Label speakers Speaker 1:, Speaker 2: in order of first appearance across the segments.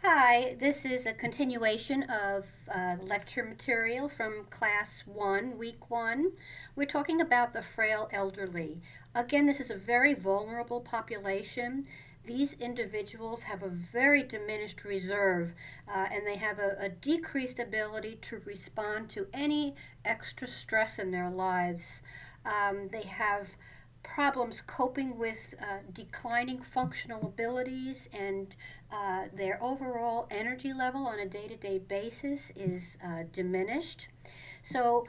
Speaker 1: Hi, this is a continuation of lecture material from Class 1, Week 1. We're talking about the frail elderly. Again, this is a very vulnerable population. These individuals have a very diminished reserve and they have a decreased ability to respond to any extra stress in their lives. They have problems coping with declining functional abilities, and their overall energy level on a day to day basis is diminished. So,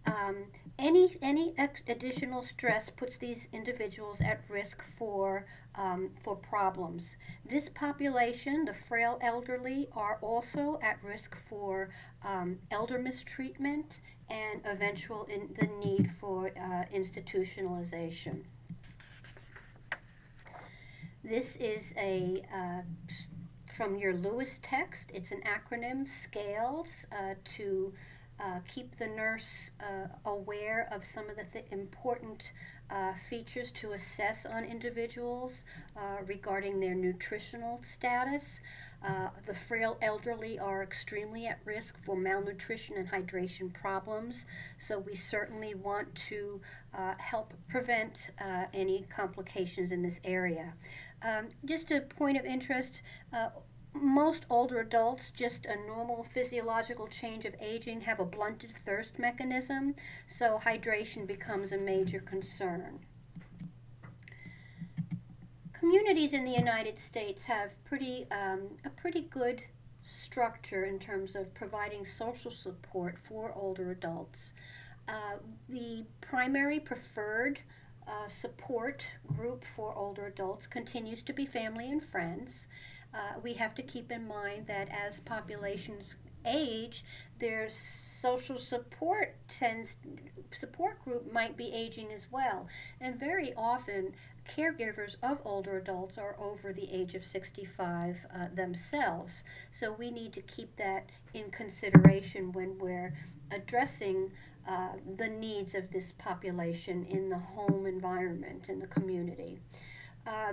Speaker 1: um, any additional stress puts these individuals at risk for problems. This population, the frail elderly, are also at risk for elder mistreatment and the need for institutionalization. This is a from your Lewis text. It's an acronym, SCALES, to keep the nurse aware of some of the important features to assess on individuals regarding their nutritional status. The frail elderly are extremely at risk for malnutrition and hydration problems, so we certainly want to help prevent any complications in this area. Just a point of interest, most older adults, just a normal physiological change of aging, have a blunted thirst mechanism, so hydration becomes a major concern. Communities in the United States have a pretty good structure in terms of providing social support for older adults. The primary preferred support group for older adults continues to be family and friends. We have to keep in mind that as populations age, their support group might be aging as well, and very often caregivers of older adults are over the age of 65 themselves. So we need to keep that in consideration when we're addressing the needs of this population in the home environment, in the community.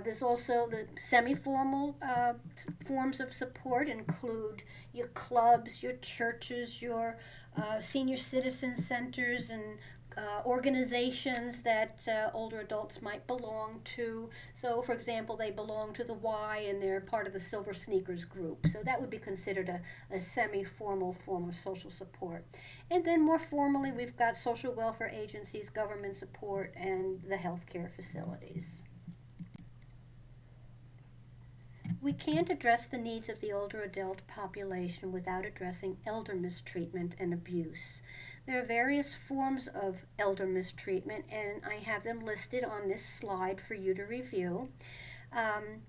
Speaker 1: There's also the semi-formal forms of support include your clubs, your churches, your senior citizen centers, and organizations that older adults might belong to. So, for example, they belong to the Y and they're part of the Silver Sneakers group. So that would be considered a semi-formal form of social support. And then more formally, we've got social welfare agencies, government support, and the healthcare facilities. We can't address the needs of the older adult population without addressing elder mistreatment and abuse. There are various forms of elder mistreatment, and I have them listed on this slide for you to review. Um,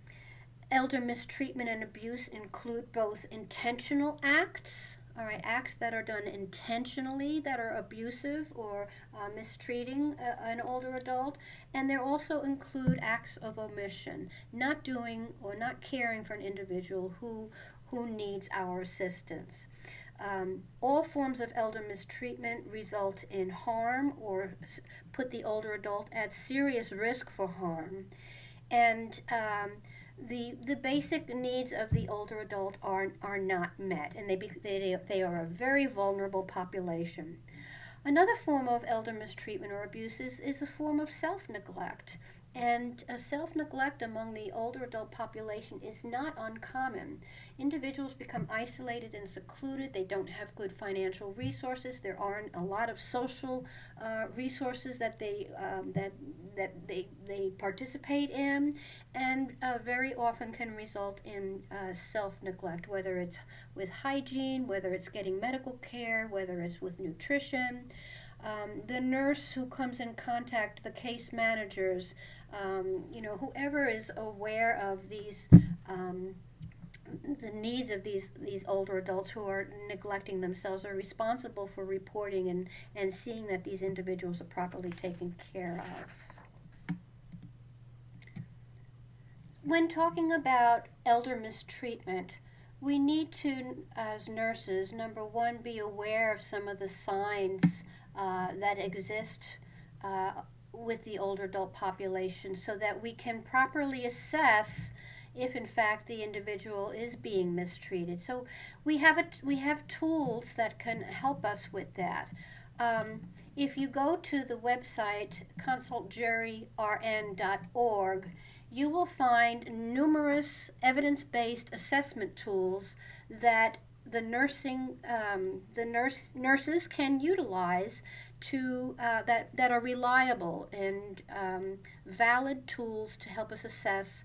Speaker 1: Elder mistreatment and abuse include both intentional acts, all right, acts that are done intentionally that are abusive or mistreating an older adult, and there also include acts of omission, not doing or not caring for an individual who needs our assistance. All forms of elder mistreatment result in harm or put the older adult at serious risk for harm, and the basic needs of the older adult are not met, and they are a very vulnerable population. Another form of elder mistreatment or abuse is a form of self neglect. And self neglect among the older adult population is not uncommon. Individuals become isolated and secluded. They don't have good financial resources. There aren't a lot of social resources that they participate in, and very often can result in self neglect, whether it's with hygiene, whether it's getting medical care, whether it's with nutrition. The nurse who comes in contact, the case managers, whoever is aware of the needs of these older adults who are neglecting themselves are responsible for reporting and seeing that these individuals are properly taken care of. When talking about elder mistreatment, we need to, as nurses, number one, be aware of some of the signs that exist with the older adult population so that we can properly assess if in fact the individual is being mistreated. So we have tools that can help us with that. Um, if you go to the website consultjuryrn.org, you will find numerous evidence-based assessment tools that nurses can utilize to that are reliable and valid tools to help us assess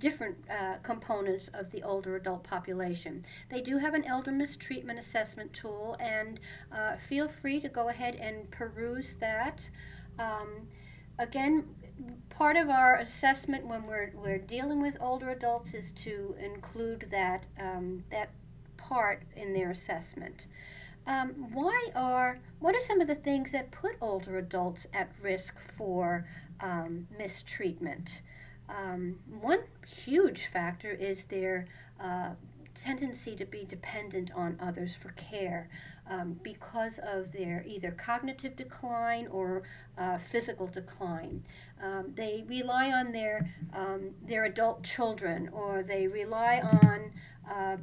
Speaker 1: different components of the older adult population. They do have an elder mistreatment assessment tool, and feel free to go ahead and peruse that. Um, Again, part of our assessment when we're dealing with older adults is to include that part in their assessment. What are some of the things that put older adults at risk for mistreatment? One huge factor is their tendency to be dependent on others for care because of their either cognitive decline or physical decline. They rely on their adult children, or they rely on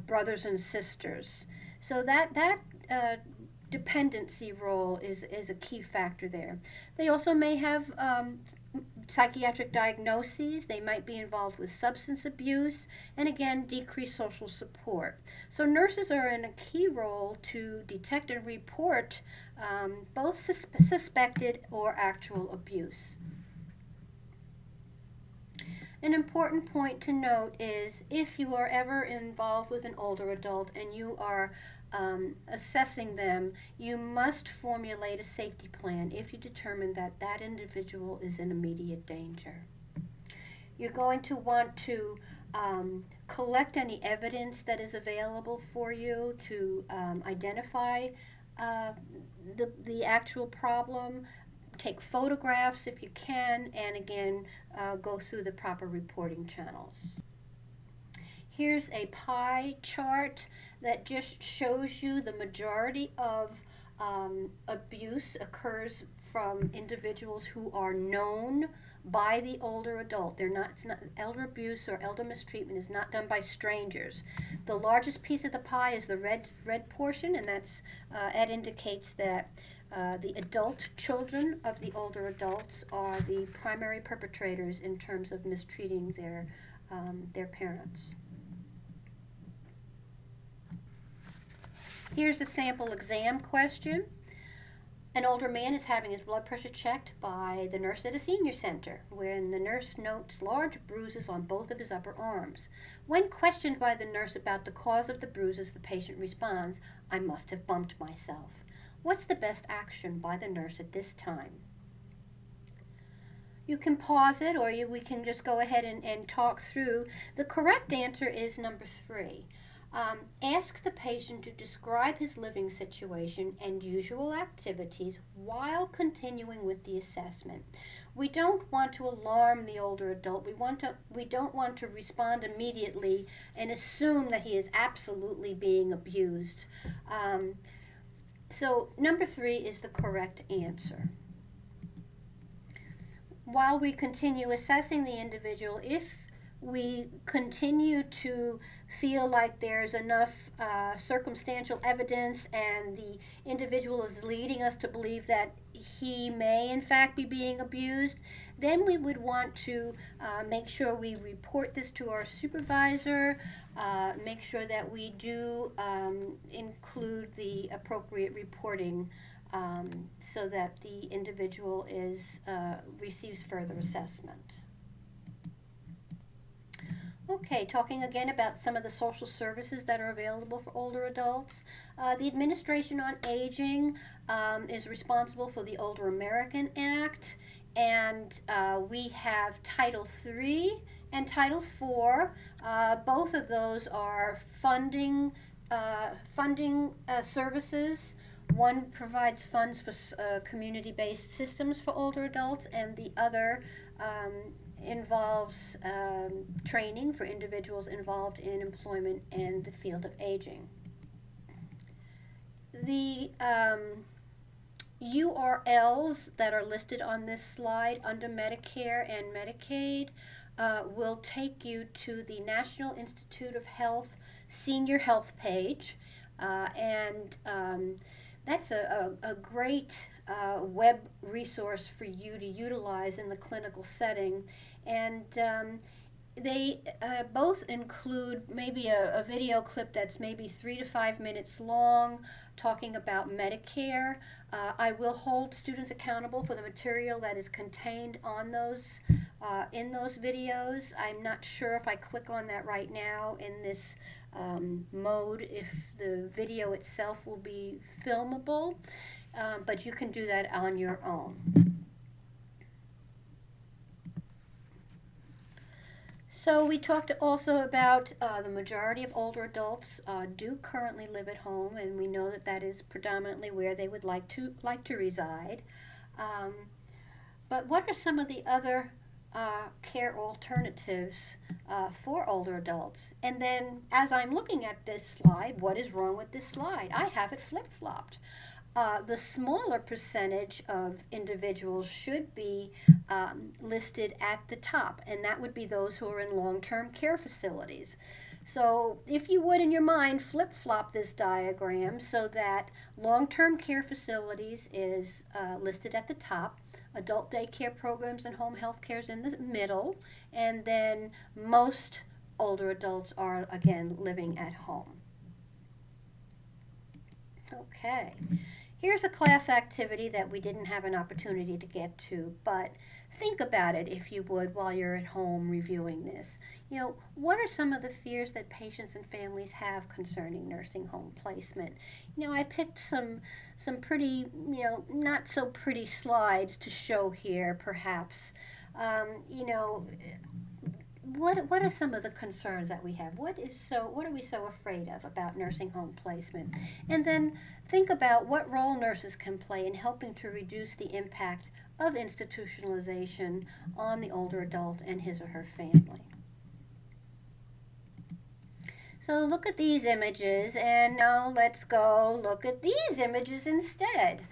Speaker 1: brothers and sisters. So that dependency role is a key factor there. They also may have psychiatric diagnoses. They might be involved with substance abuse, and again, decreased social support. So nurses are in a key role to detect and report both suspected or actual abuse. An important point to note is if you are ever involved with an older adult and you are assessing them, you must formulate a safety plan if you determine that that individual is in immediate danger. You're going to want to collect any evidence that is available for you to identify the actual problem. Take photographs if you can, and again, go through the proper reporting channels. Here's a pie chart that just shows you the majority of abuse occurs from individuals who are known by the older adult. It's not elder abuse or elder mistreatment is not done by strangers. The largest piece of the pie is the red portion, and that indicates that the adult children of the older adults are the primary perpetrators in terms of mistreating their parents. Here's a sample exam question. An older man is having his blood pressure checked by the nurse at a senior center, when the nurse notes large bruises on both of his upper arms. When questioned by the nurse about the cause of the bruises, the patient responds, "I must have bumped myself." What's the best action by the nurse at this time? You can pause it, or we can just go ahead and talk through. The correct answer is number 3. Ask the patient to describe his living situation and usual activities while continuing with the assessment. We don't want to alarm the older adult. We don't want to respond immediately and assume that he is absolutely being abused. So number 3 is the correct answer. While we continue assessing the individual, if we continue to feel like there's enough circumstantial evidence and the individual is leading us to believe that he may in fact be being abused, then we would want to make sure we report this to our supervisor, make sure that we do include the appropriate reporting so that the individual receives further assessment. Okay, talking again about some of the social services that are available for older adults. The Administration on Aging is responsible for the Older American Act, and we have Title III and Title IV. Both of those are funding services. One provides funds for community-based systems for older adults, and the other involves training for individuals involved in employment and the field of aging. The URLs that are listed on this slide under Medicare and Medicaid will take you to the National Institute of Health Senior Health page, and that's a great web resource for you to utilize in the clinical setting. And they both include maybe a video clip that's maybe 3 to 5 minutes long talking about Medicare. I will hold students accountable for the material that is contained on those in those videos. I'm not sure if I click on that right now in this mode if the video itself will be filmable, but you can do that on your own. So we talked also about the majority of older adults do currently live at home, and we know that that is predominantly where they would like to reside. Um, but what are some of the other care alternatives for older adults? And then, as I'm looking at this slide, what is wrong with this slide? I have it flip-flopped. The smaller percentage of individuals should be listed at the top, and that would be those who are in long-term care facilities. So if you would in your mind flip-flop this diagram so that long-term care facilities is listed at the top, adult daycare programs and home health care is in the middle, and then most older adults are again living at home. Okay. Here's a class activity that we didn't have an opportunity to get to, but think about it if you would while you're at home reviewing this. You know, what are some of the fears that patients and families have concerning nursing home placement? You know, I picked some pretty, not so pretty slides to show here, perhaps. You know, what are some of the concerns that we have? What are we so afraid of about nursing home placement? And then think about what role nurses can play in helping to reduce the impact of institutionalization on the older adult and his or her family. So look at these images, and now let's go look at these images instead.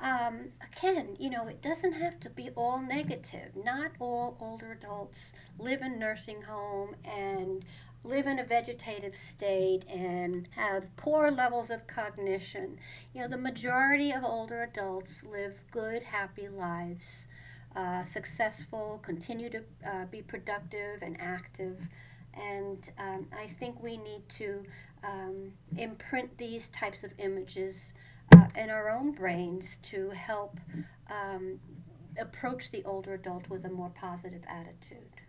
Speaker 1: Again, you know, it doesn't have to be all negative. Not all older adults live in nursing home and live in a vegetative state and have poor levels of cognition. You know, the majority of older adults live good, happy lives, successful, continue to be productive and active. And I think we need to imprint these types of images in our own brains to help approach the older adult with a more positive attitude.